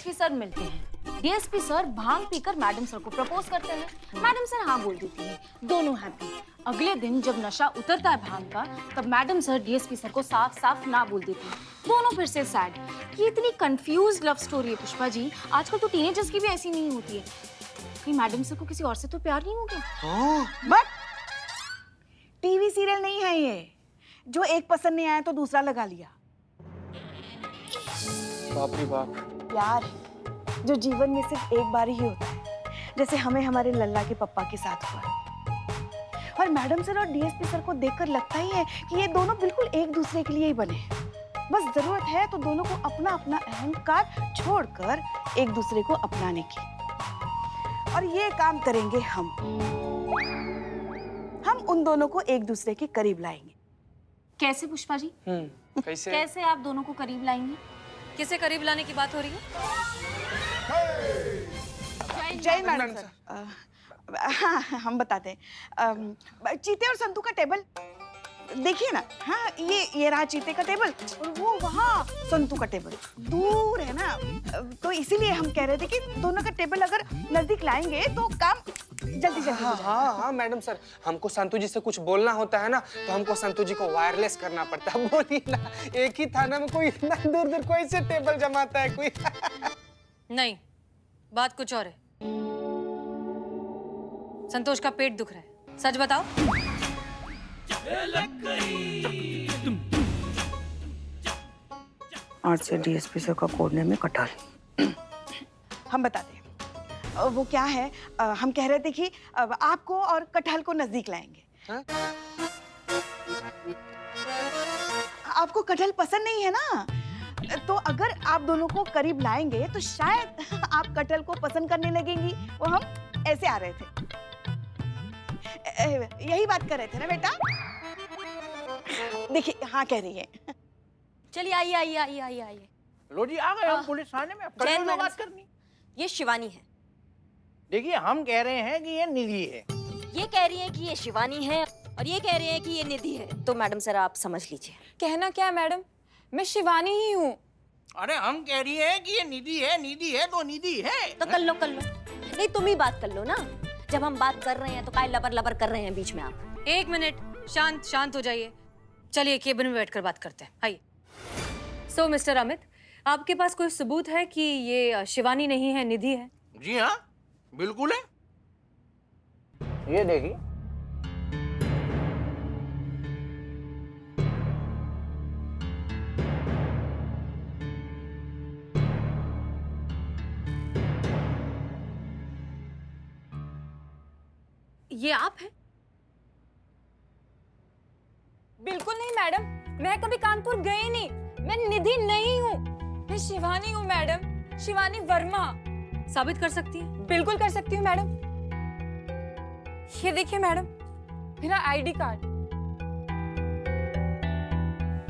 DSP sir मिलते हैं। DSP sir भांग पीकर मैडम सर को प्रपोज करते हैं। मैडम सर हाँ बोल देती है, दोनों हैप्पी। अगले दिन जब नशा उतरता है भांग का, तब मैडम सर डीएसपी सर को साफ साफ ना बोल देती है। दोनों फिर से सैड। ये इतनी कंफ्यूज लव स्टोरी है पुष्पा जी। आजकल तो टीनेजर्स की भी ऐसी नहीं होती है। कहीं मैडम सर को किसी और से तो प्यार नहीं हो गया? बट टीवी सीरियल नहीं है ये जो एक पसंद नहीं आया तो दूसरा लगा लिया। बाप रे बाप। प्यार है जो जीवन में सिर्फ एक बार ही होता है, जैसे हमें हमारे लल्ला के पप्पा के साथ हुआ। और मैडम सर और डीएसपी सर को देखकर लगता ही है कि ये दोनों बिल्कुल एक दूसरे के लिए ही बने हैं। बस जरूरत है तो दोनों को अपना अपना अहंकार छोड़कर एक दूसरे को अपनाने की। और ये काम करेंगे हम उन दोनों को एक दूसरे के करीब लाएंगे। कैसे पुष्पा जी? कैसे? कैसे आप दोनों को करीब लाएंगे? किसे करीब लाने की बात हो रही है? जय मैडम सर। हाँ हम बताते हैं। चीते और संतू का टेबल देखिए ना। हाँ ये रहा चीते का टेबल और वो वहाँ संतू का टेबल दूर है ना। तो इसीलिए हम कह रहे थे कि दोनों का टेबल अगर नजदीक लाएंगे तो काम जल्दी जल्दी हो जाएगा। हाँ मैडम सर, हमको संतू जी से कुछ बोलना होता है ना, तो हमको संतू जी को वायरलेस करना पड़ता है। बोलिए ना, एक ही थाना में कोई इतना दूर दूर कोई से टेबल जमाता है कोई? नहीं, बात कुछ और है। संतोष का पेट दुख रहा है, सच बताओ। आज से डीएसपी सर का कोड नेम है कटहल। हम बताते हैं। वो क्या है, हम कह रहे थे कि आपको और कटहल को नजदीक लाएंगे। हाँ? आपको कटहल पसंद नहीं है ना, तो अगर आप दोनों को करीब लाएंगे तो शायद आप कटहल को पसंद करने लगेंगी। वो हम ऐसे आ रहे थे, यही बात कर रहे थे ना बेटा? देखिए हाँ कह रही है। चलिए आइए आइए आइए आइए आइए। लो जी आ गए हम पुलिस थाने में। जैन अब मैडम बात करनी। ये शिवानी है। देखिए हम कह रहे हैं कि ये निधि है। ये कह रही है कि ये शिवानी है और ये कह रही है कि ये निधि है। तो मैडम सर आप समझ लीजिए। कहना क्या है मैडम, मैं शिवानी ही हूँ। अरे हम कह रही है कि ये निधि है तो निधि है। तो कर लो नहीं, तुम ही बात कर लो ना। जब हम बात कर रहे हैं तो काय लबर लबर कर रहे हैं बीच में आप? एक मिनट, शांत हो जाइए। चलिए केबिन में बैठकर बात करते हैं। आइए। सो मिस्टर अमित, आपके पास कोई सबूत है कि ये शिवानी नहीं है, निधि है? जी हाँ बिल्कुल है। ये देखिए। ये आप हैं? बिल्कुल नहीं मैडम, मैं कभी कानपुर गई नहीं। मैं निधि नहीं हूँ, मैं शिवानी हूँ मैडम, शिवानी वर्मा। साबित कर सकती हैं? बिल्कुल कर सकती हूँ मैडम। ये देखिए मैडम, मेरा आईडी कार्ड।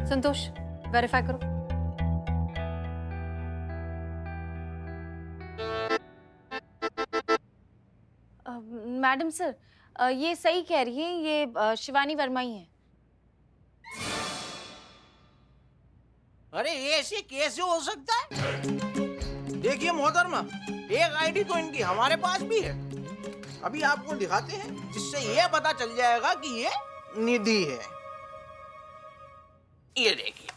संतोष, वेरीफाई करो। मैडम सर, ये सही कह रही है, ये शिवानी वर्मा ही है। अरे ये ऐसे कैसे हो सकता है? देखिए मोहतरमा, एक आईडी तो इनकी हमारे पास भी है। अभी आपको दिखाते हैं, जिससे ये पता चल जाएगा कि ये निधि है। ये देखिए।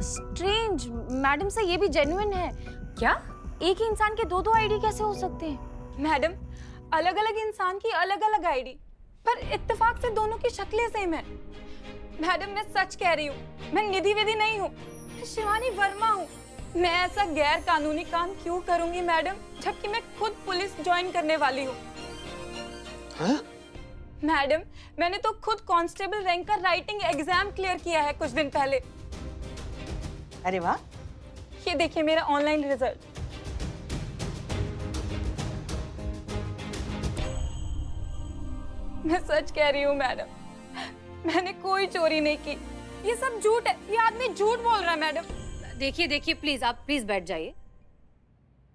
स्ट्रेंज, मैडम सर ये भी जेन्युइन है। क्या एक ही इंसान के दो आईडी कैसे हो सकते हैं? मैडम, अलग अलग इंसान की अलग अलग आईडी, पर इत्तेफाक से दोनों की शक्लें सेम है। मैडम मैं सच कह रही हूँ, मैं निधि विधि नहीं हूँ, मैं शिवानी वर्मा हूँ। मैं ऐसा गैर कानूनी काम क्यों करूंगी मैडम, जबकि मैं खुद पुलिस ज्वाइन करने वाली हूँ। हाँ? मैडम मैंने तो खुद कांस्टेबल रैंक का राइटिंग एग्जाम क्लियर किया है कुछ दिन पहले। अरे वाह। ये देखिए मेरा ऑनलाइन रिजल्ट। मैं सच कह रही हूँ मैडम, मैंने कोई चोरी नहीं की। ये सब झूठ है, ये आदमी झूठ बोल रहा है मैडम। देखिए प्लीज, आप प्लीज बैठ जाइए।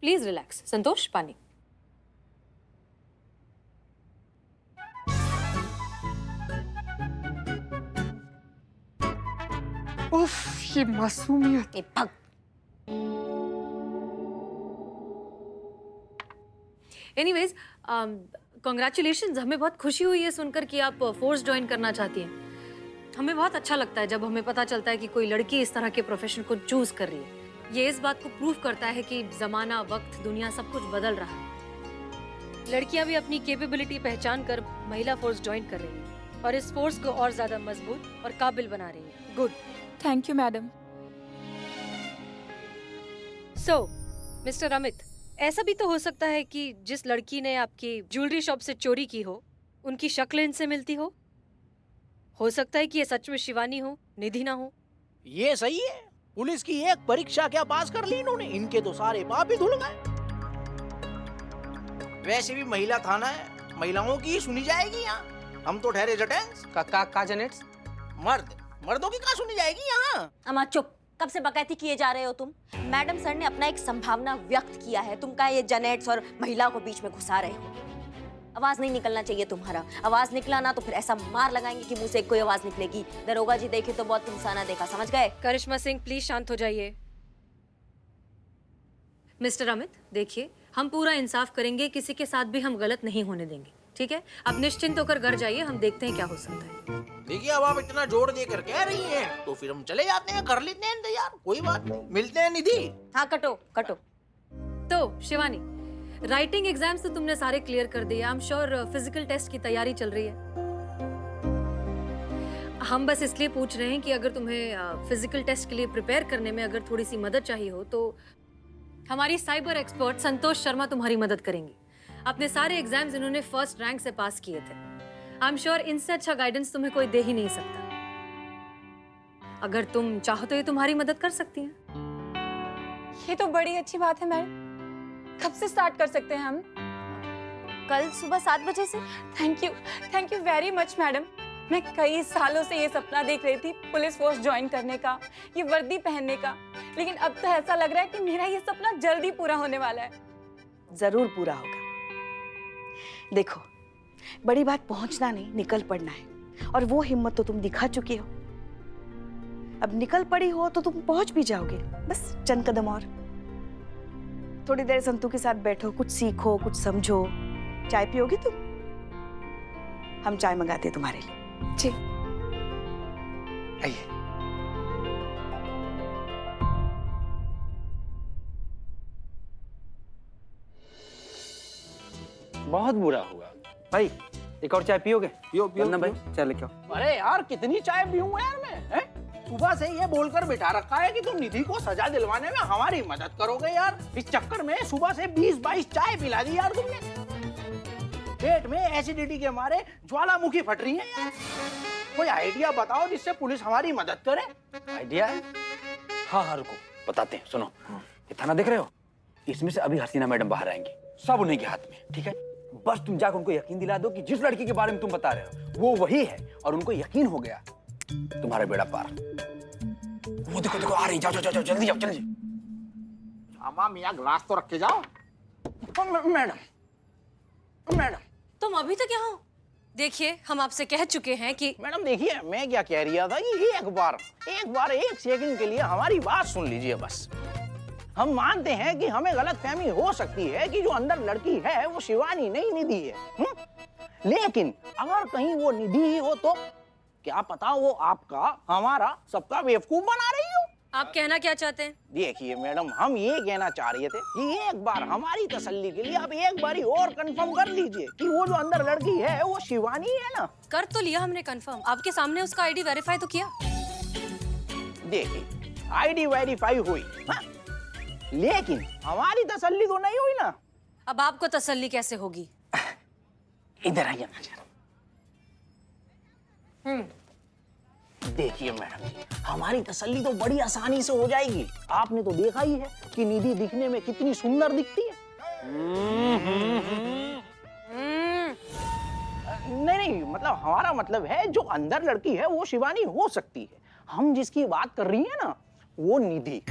Please relax. संतोष, पानी। उफ, ये मासूमियत। ए भग। एनीवेज, कॉन्ग्रेचुलेशंस, हमें बहुत खुशी हुई है सुनकर कि आप फोर्स ज्वाइन करना चाहती हैं। हमें बहुत अच्छा लगता है जब हमें पता चलता है कि कोई लड़की इस तरह के प्रोफेशन को चूज कर रही है। ये इस बात को प्रूव करता है कि जमाना, वक्त, दुनिया सब कुछ बदल रहा है। लड़कियां भी अपनी कैपेबिलिटी पहचान कर महिला फोर्स ज्वाइन कर रही हैं और इस फोर्स को और ज्यादा मजबूत और काबिल बना रही है। Good. Thank you madam. So mister Amit, ऐसा भी तो हो सकता है कि जिस लड़की ने आपकी ज्वेलरी शॉप से चोरी की हो उनकी शक्ल इनसे मिलती हो सकता है कि ये सच में शिवानी हो, निधि ना हो। ये सही है। पुलिस की एक परीक्षा क्या पास कर ली इन्होंने, इनके तो सारे पाप ही धुल गए। वैसे भी महिला थाना है, महिलाओं की ही सुनी जाएगी यहाँ। हम तो ठहरे जटेंस। का जेनेट्स? मर्दों की कहाँ सुनी जाएगी यहाँ? अम्मा चुप, कब से बकैती किए जा रहे हो तुम? मैडम सर ने अपना एक संभावना व्यक्त किया है, तुम का ये जनेट्स और महिला को बीच में घुसा रहे हो। आवाज नहीं निकलना चाहिए तुम्हारा। आवाज निकला ना तो फिर ऐसा मार लगाएंगे कि मुंह से कोई आवाज निकलेगी। दरोगा जी देखे तो बहुत इंसाना देखा, समझ गए? करिश्मा सिंह, प्लीज शांत हो जाइए। मिस्टर अमित, देखिए, हम पूरा इंसाफ करेंगे, किसी के साथ भी हम गलत नहीं होने देंगे, ठीक है? अब निश्चिंत होकर घर जाइए, हम देखते हैं क्या हो सकता है। देखिए, अब आप इतना जोर देकर कह रही हैं तो फिर हम चले जाते हैं, कर लेते हैं इंतजार, कोई बात नहीं। मिलते हैं निधि। हाँ, कटो। तो शिवानी, राइटिंग एग्जाम्स तो तुमने सारे क्लियर कर दिए। I am sure physical test की तैयारी चल रही है। हम बस इसलिए पूछ रहे हैं कि अगर तुम्हें फिजिकल टेस्ट के लिए प्रिपेयर करने में अगर थोड़ी सी मदद चाहिए हो तो हमारी साइबर एक्सपर्ट संतोष शर्मा तुम्हारी मदद करेंगी। अपने सारे एग्जाम्स इन्होंने फर्स्ट रैंक से पास किए थे। आई एम श्योर इनसे अच्छा गाइडेंस तुम्हें कोई दे ही नहीं सकता। अगर तुम चाहो तो ये तुम्हारी मदद कर सकती हैं। ये तो बड़ी अच्छी बात है मैडम। कब से स्टार्ट कर सकते हैं हम? कल सुबह 7 बजे से। Thank you very much madam. मैं कई सालों से ये सपना देख रही थी, पुलिस फोर्स ज्वाइन करने का, ये वर्दी पहनने का, लेकिन अब तो ऐसा लग रहा है कि मेरा ये सपना जल्दी पूरा होने वाला है। जरूर पूरा होगा। देखो, बड़ी बात पहुंचना नहीं, निकल पड़ना है, और वो हिम्मत तो तुम दिखा चुके हो। अब निकल पड़ी हो तो तुम पहुंच भी जाओगे, बस चंद कदम और। थोड़ी देर संतू के साथ बैठो, कुछ सीखो, कुछ समझो। चाय पियोगी तुम? हम चाय मंगाते हैं तुम्हारे लिए। जी। आइए। बहुत बुरा हुआ भाई। एक और चाय पियोगे? पियो वंदना भाई, चाय लेके आओ। अरे यार, कितनी चाय पीऊंगा यार मैं, हैं? सुबह से ये बोलकर बिठा रखा है कि तुम निधि को सजा दिलवाने में हमारी मदद करोगे यार। इस चक्कर में सुबह से 20-22 चाय पिला दी यार तुमने। पेट में एसिडिटी के मारे ज्वालामुखी फट रही है यार। कोई आइडिया बताओ जिससे पुलिस हमारी मदद करे। आइडिया है? हाँ, रुको बताते हैं। सुनो, ये थाना देख रहे हो? इसमें से अभी हसीना मैडम बाहर आएंगी, सब उन्हीं के हाथ में, ठीक है? बस तुम जाकर उनको यकीन दिला दो कि जिस लड़की के बारे में तुम बता रहे हो वो वही है, और उनको यकीन हो गया, तुम्हारा बेड़ा पार। वो देखो देखो आ रही, जाओ जाओ जाओ, जल्दी जाओ जल्दी। अम्मा मियाँ, ग्लास तो रख के जाओ। मैडम तुम अभी तक यहाँ हो? देखिए, हम आपसे कह चुके हैं कि मैडम देखिए, मैं क्या कह रहा था कि एक बार 1 सेकंड के लिए हमारी बात सुन लीजिए बस। हम मानते हैं कि हमें गलतफहमी हो सकती है कि जो अंदर लड़की है वो शिवानी नहीं, निधि है। लेकिन अगर कहीं वो निधि ही हो तो क्या पता वो आपका, हमारा, सबका बेवकूफ बना रही हो। आप कहना क्या चाहते हैं? देखिए मैडम, हम ये कहना चाह रहे थे कि एक बार हमारी तसल्ली के लिए आप एक बारी और कंफर्म कर लीजिए कि वो जो अंदर लड़की है वो शिवानी है ना। कर तो लिया हमने कंफर्म, आपके सामने उसका आईडी वेरीफाई तो किया। देखिए, आईडी वेरीफाई हुई, हाँ? लेकिन हमारी तसल्ली तो नहीं हुई ना। अब आपको तसल्ली कैसे होगी? इधर आइए ना जरा। देखिए मैडम, हमारी तसल्ली तो बड़ी आसानी से हो जाएगी। आपने तो देखा ही है कि निधि दिखने में कितनी सुंदर दिखती है। नहीं, मतलब हमारा मतलब है जो अंदर लड़की है वो शिवानी हो सकती है। हम जिसकी बात कर रही है ना वो निधि।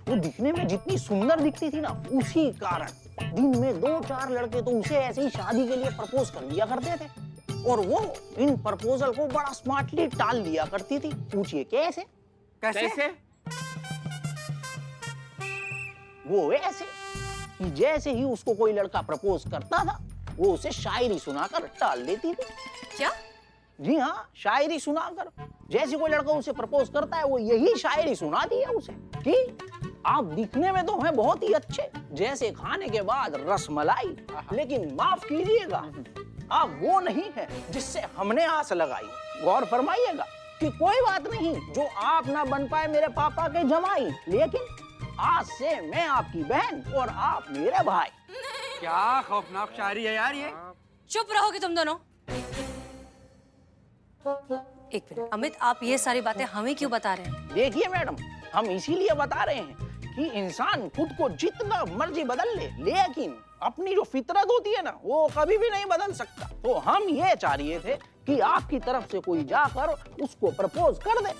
वो दिखने में जितनी सुंदर दिखती थी ना, उसी कारण दिन में 2-4 लड़के तो उसे ऐसे ही शादी के लिए प्रपोज कर दिया करते थे, और वो इन प्रपोजल को बड़ा स्मार्टली टाल दिया करती थी। पूछिए कैसे? कैसे? वो ऐसे कि जैसे ही उसको कोई लड़का प्रपोज करता था, वो उसे शायरी सुनाकर टाल देती थी। क्या? जी हाँ, शायरी सुनाकर। जैसे कोई लड़का उसे प्रपोज करता है, वो यही शायरी सुनाती है उसे कि आप दिखने में तो हैं बहुत ही अच्छे, जैसे खाने के बाद रसमलाई, लेकिन माफ कीजिएगा, आप वो नहीं है जिससे हमने आस लगाई। गौर फरमाइएगा कि कोई बात नहीं जो आप ना बन पाए मेरे पापा के जमाई, लेकिन आज से मैं आपकी बहन और आप मेरे भाई। क्या खौफनाक शायरी है यार ये। चुप रहोगे तुम दोनों। एक मिनट अमित, आप ये सारी बातें हमें क्यों बता रहे हैं? देखिए मैडम, हम इसीलिए बता रहे हैं कि इंसान खुद को जितना मर्जी बदल ले, लेकिन अपनी जो फितरत होती है ना, वो कभी भी नहीं बदल सकता। तो हम ये चाह रहे थे कि आपकी तरफ से कोई जाकर उसको प्रपोज कर दे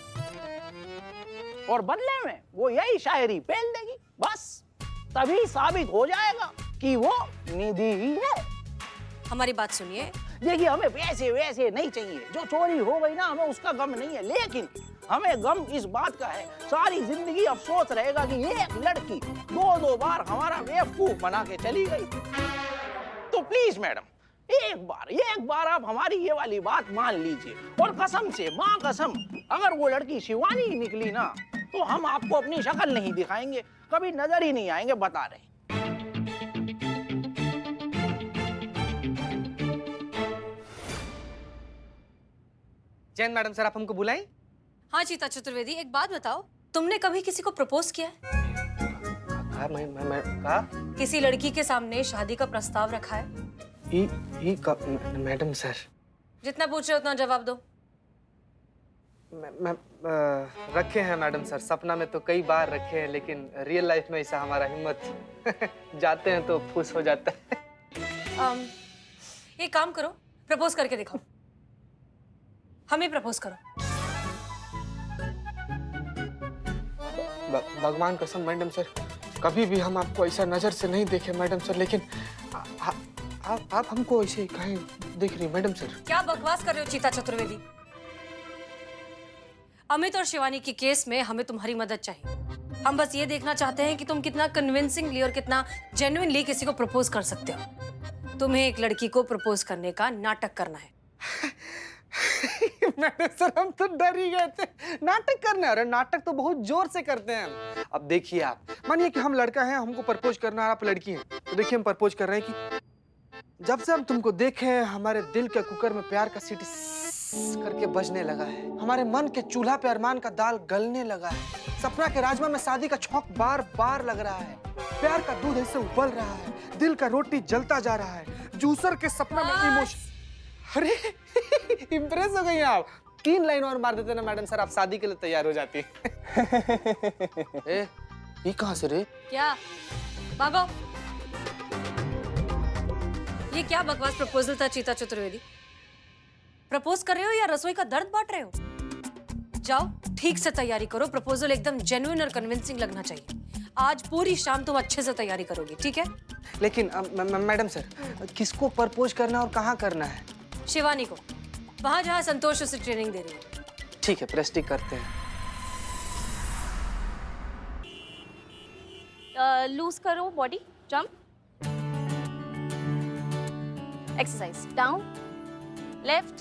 और बदले में वो यही शायरी पेल देगी, बस तभी साबित हो जाएगा कि वो निधि ही है। हमारी बात सुनिए। देखिए, हमें वैसे वैसे नहीं चाहिए, जो चोरी हो गई ना हमें उसका गम नहीं है, लेकिन हमें गम इस बात का है, सारी जिंदगी अफसोस रहेगा कि एक लड़की दो बार हमारा बेवकूफ बना के चली गई। तो प्लीज मैडम, एक बार आप हमारी ये वाली बात मान लीजिए, और कसम से, माँ कसम, अगर वो लड़की शिवानी ही निकली ना, तो हम आपको अपनी शक्ल नहीं दिखाएंगे, कभी नजर ही नहीं आएंगे, बता रहे। जैन मैडम सर, आप हमको बुलाएं? हाँ चीता चतुर्वेदी, एक बात बताओ, तुमने कभी किसी को प्रपोज किया है? मैं कहा? किसी लड़की के सामने शादी का प्रस्ताव रखा है? मैडम सर, जितना पूछ रहे हो उतना जवाब दो। मैं रखे हैं मैडम सर, सपना में तो कई बार रखे हैं, लेकिन रियल लाइफ में ऐसा हमारा हिम्मत जाते हैं तो फुस हो जाता है। एक काम करो, प्रपोज करके दिखाओ, हमें प्रपोज करो। भगवान कसम मैडम सर, कभी भी हम आपको ऐसा नजर से नहीं देखे मैडम सर, लेकिन आप हमको ऐसे कहीं देख रही मैडम सर। क्या बकवास कर रहे हो चीता चतुर्वेदी? अमित और शिवानी के केस में हमें तुम्हारी मदद चाहिए। हम बस ये देखना चाहते हैं कि तुम कितना कन्विंसिंगली और कितना जेन्युइनली किसी को प्रपोज कर सकते हो। तुम्हें एक लड़की को प्रपोज करने का नाटक करना है। मैडम सर, हम तो डर ही गए थे। नाटक करना है? अरे नाटक तो बहुत जोर से करते हैं हम। अब देखिए, आप मानिए कि हम लड़का हैं, हमको प्रपोज करना है, आप लड़की हैं, तो देखिए हम प्रपोज कर रहे हैं कि जब से हम तुमको देखे हैं, हमारे दिल के कुकर में प्यार का सीटी करके बजने लगा है, हमारे मन के चूल्हा पे अरमान का दाल गलने लगा है, सपना के राजमा में शादी का छौंक बार बार लग रहा है, प्यार का दूध ऐसे उबल रहा है, दिल का रोटी जलता जा रहा है, जूसर के सपना में इमोशन। अरे इम्प्रेस हो गई आप। 3 लाइन और मार देते ना मैडम सर, आप शादी के लिए तैयार हो जाती। ये कहाँ से रे? क्या भागो? ये क्या बकवास प्रपोजल था चीता चतुर्वेदी? प्रपोज कर रहे हो या रसोई का दर्द बांट रहे हो? जाओ ठीक से तैयारी करो, प्रपोजल एकदम जेन्युइन और कन्विंसिंग लगना चाहिए। आज पूरी शाम तुम अच्छे से तैयारी करोगे, ठीक है? लेकिन मैडम सर, किसको प्रपोज करना और कहाँ करना है? शिवानी को, वहां जहां संतोष उसे ट्रेनिंग दे रही है। ठीक है, प्रैक्टिस करते हैं। लूज करो body, jump, exercise, down, left,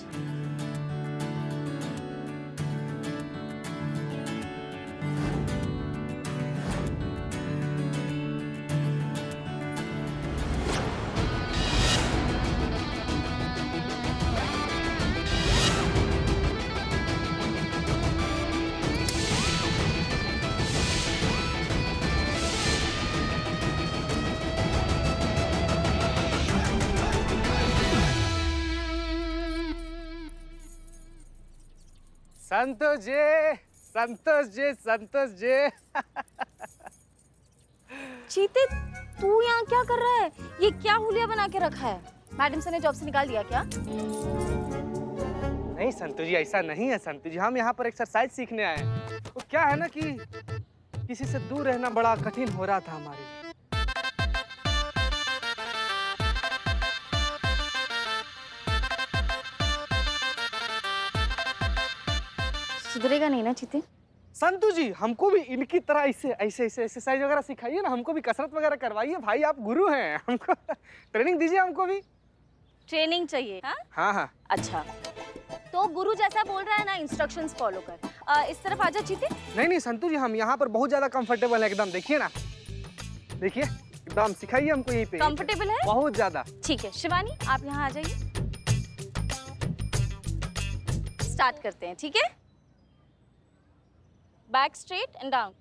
Santosh ji, Santosh ji, Santosh ji. चीते, तू यहाँ क्या कर रहा है? ये क्या हुलिया बना के रखा है? मैडम सर ने जॉब से निकाल दिया क्या? नहीं संतोष जी, ऐसा नहीं है संतोष जी, हम यहाँ पर एक्सरसाइज सीखने आए हैं। वो क्या है ना कि किसी से दूर रहना बड़ा कठिन हो रहा था हमारे लिए। सुधरेगा नहीं ना चीते? संतू जी हमको भी इनकी तरह ऐसे ऐसे ऐसे एक्सरसाइज वगैरह सिखाइए ना, हमको भी कसरत वगैरह करवाइए। भाई आप गुरु हैं, हमको ट्रेनिंग दीजिए हमको भी। ट्रेनिंग चाहिए? हाँ हाँ हाँ अच्छा, तो गुरु जैसा बोल रहा है ना, इंस्ट्रक्शंस फॉलो कर। इस तरफ आजा चीते। नहीं नहीं संतू जी, हम यहाँ पर बहुत ज्यादा कंफर्टेबल है एकदम। देखिए ना, देखिए एकदम सिखाइए हमको यहीं पे। कंफर्टेबल है? बहुत ज्यादा। ठीक है शिवानी, आप यहाँ आ जाइए। स्टार्ट करते हैं, ठीक है? Back straight and down.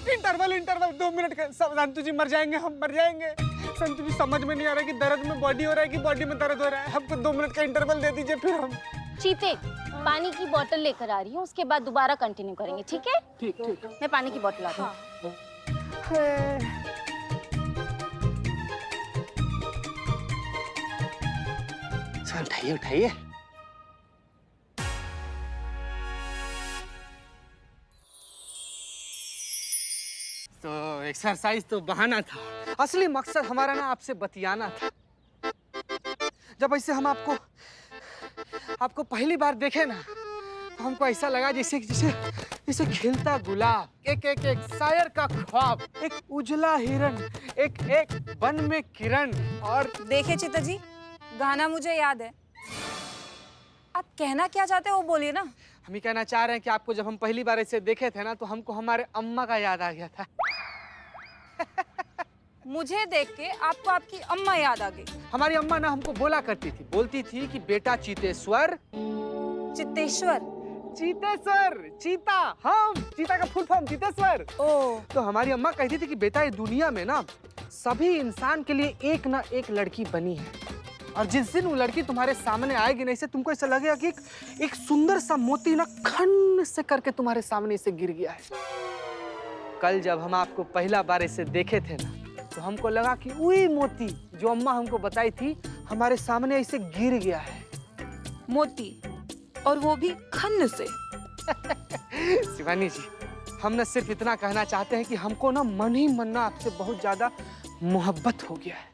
Interval interval 2 minute का। सब संतू जी मर जाएंगे, हम मर जाएंगे। संतू जी समझ में नहीं आ रहा कि दर्द में बॉडी हो रहा है कि बॉडी में दर्द हो रहा है। हमको 2 मिनट का इंटरवल दे दीजिए, फिर हम। चीते, पानी की बोतल लेकर आ रही हूँ, उसके बाद दोबारा कंटिन्यू करेंगे, ठीक है? ठीक ठीक। मैं पानी की बोतल लाती हूँ। चल उठाइए उठाइए। तो एक्सरसाइज तो बहाना था, असली मकसद हमारा ना आपसे बतियाना था। जब ऐसे हम आपको पहली बार देखे ना, तो हमको ऐसा लगा जैसे जैसे जैसे खिलता गुलाब, एक एक एक शायर का ख्वाब, एक उजला हिरन, एक एक वन में किरण। और देखिए चिता जी, गाना मुझे याद है। आप कहना क्या चाहते हो वो बोलिए ना। हम ही कहना चाह रहे हैं कि आपको जब हम पहली बार ऐसे देखे थे ना, तो हमको हमारे अम्मा का याद आ गया था। मुझे देख के आपको आपकी अम्मा याद आ गई। हमारी अम्मा ना हमको बोलती थी कि बेटा चीतेश्वर। चित्तेश्वर? चीतेश्वर, चीता, हम चीता का फुल फॉर्म चीतेश्वर। ओह, तो हमारी अम्मा कहती थी कि बेटा ये दुनिया में ना सभी इंसान के लिए एक ना एक लड़की बनी है, और जिस दिन वो लड़की तुम्हारे सामने आएगी ना, इसे तुमको ऐसा लगेगा कि एक सुंदर सा मोती ना खन से करके तुम्हारे सामने से गिर गया है। कल जब हम आपको पहला बार ऐसे देखे थे ना, तो हमको लगा कि वही मोती जो अम्मा हमको बताई थी हमारे सामने ऐसे गिर गया है। मोती, और वो भी खन्न से। शिवानी जी, हम ना सिर्फ इतना कहना चाहते हैं कि हमको ना मन ही मन ना आपसे बहुत ज्यादा मोहब्बत हो गया है।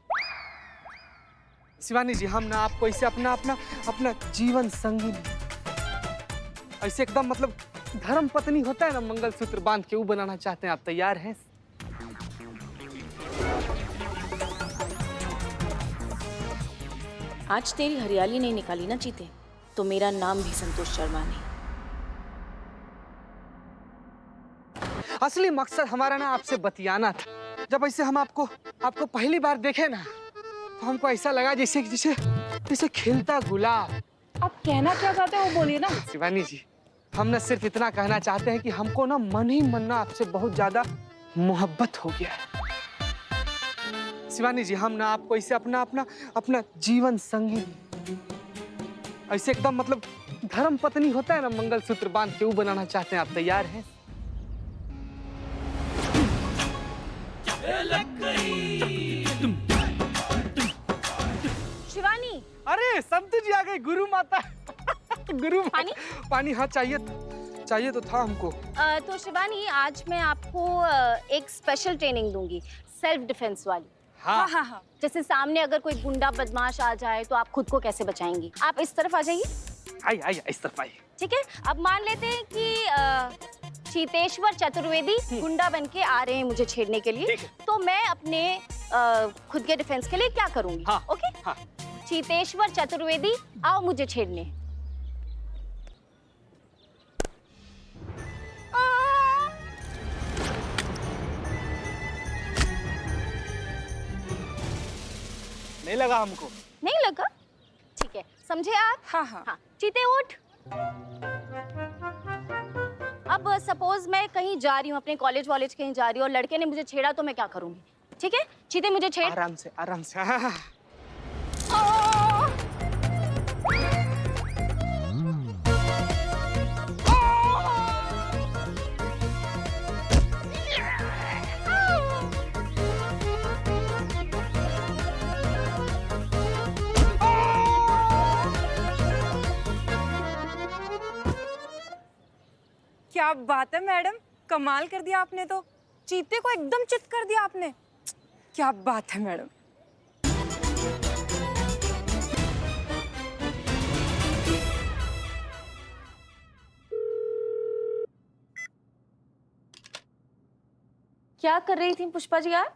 शिवानी जी, हम ना आपको ऐसे अपना जीवन संगी, ऐसे एकदम मतलब धर्म पत्नी होता है ना, मंगलसूत्र बांध के वो बनाना चाहते हैं। आप तैयार हैं? आज तेरी हरियाली नहीं निकाली ना चीते, तो मेरा नाम भी संतोष शर्मा नहीं। असली मकसद हमारा ना आपसे बतियाना था। जब ऐसे हम आपको पहली बार देखे ना, तो हमको ऐसा लगा जैसे जैसे जैसे खिलता गुलाब। आप कहना क्या चाहते हो वो बोलिए ना। शिवानी जी, हम ना सिर्फ इतना कहना चाहते हैं कि हमको ना मन ही मन ना आपसे बहुत ज्यादा मोहब्बत हो गया है। शिवानी जी, हम ना आपको ऐसे अपना जीवन संगी, ऐसे एकदम मतलब धर्म पत्नी होता है ना, मंगलसूत्र बांध के वो बनाना चाहते हैं। आप तैयार हैं? शिवानी, अरे संतू जी आ गए, गुरु माता। गुरु पानी? पानी हाँ चाहिए तो था हमको। तो शिवानी, आज मैं आपको एक स्पेशल ट्रेनिंग दूंगी, सेल्फ डिफेंस वाली। हाँ हाँ हाँ। जैसे सामने अगर कोई गुंडा बदमाश आ जाए तो आप खुद को कैसे बचाएंगी। आप इस तरफ आ जाइए। आई इस तरफ आई। ठीक है, अब मान लेते हैं कि चीतेश्वर चतुर्वेदी गुंडा बन के आ रहे हैं मुझे छेड़ने के लिए, तो मैं अपने खुद के डिफेंस के लिए क्या करूंगी। हाँ, ओके हाँ। चीतेश्वर चतुर्वेदी आओ मुझे छेड़ने। नहीं लगा हमको। नहीं लगा? ठीक है, समझे आप? हाँ हाँ। हाँ, चीते उठ। अब सपोज मैं कहीं जा रही हूँ, अपने कॉलेज कहीं जा रही हूँ, और लड़के ने मुझे छेड़ा तो मैं क्या करूंगी? ठीक है, चीते मुझे छेड़। आराम से। हाँ। क्या बात है मैडम, कमाल कर दिया आपने तो। चीते को एकदम चित कर दिया आपने। क्या बात है मैडम। क्या कर रही थी पुष्पा जी आप?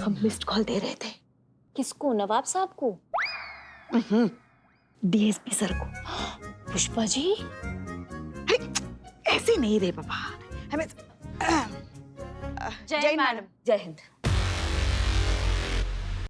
हम मिस्ड कॉल दे रहे थे किसको? नवाब साहब को? डीएसपी सर को। पुष्पा जी ऐसे नहीं रे बाबा, हमें जय मैडम। जय हिंद।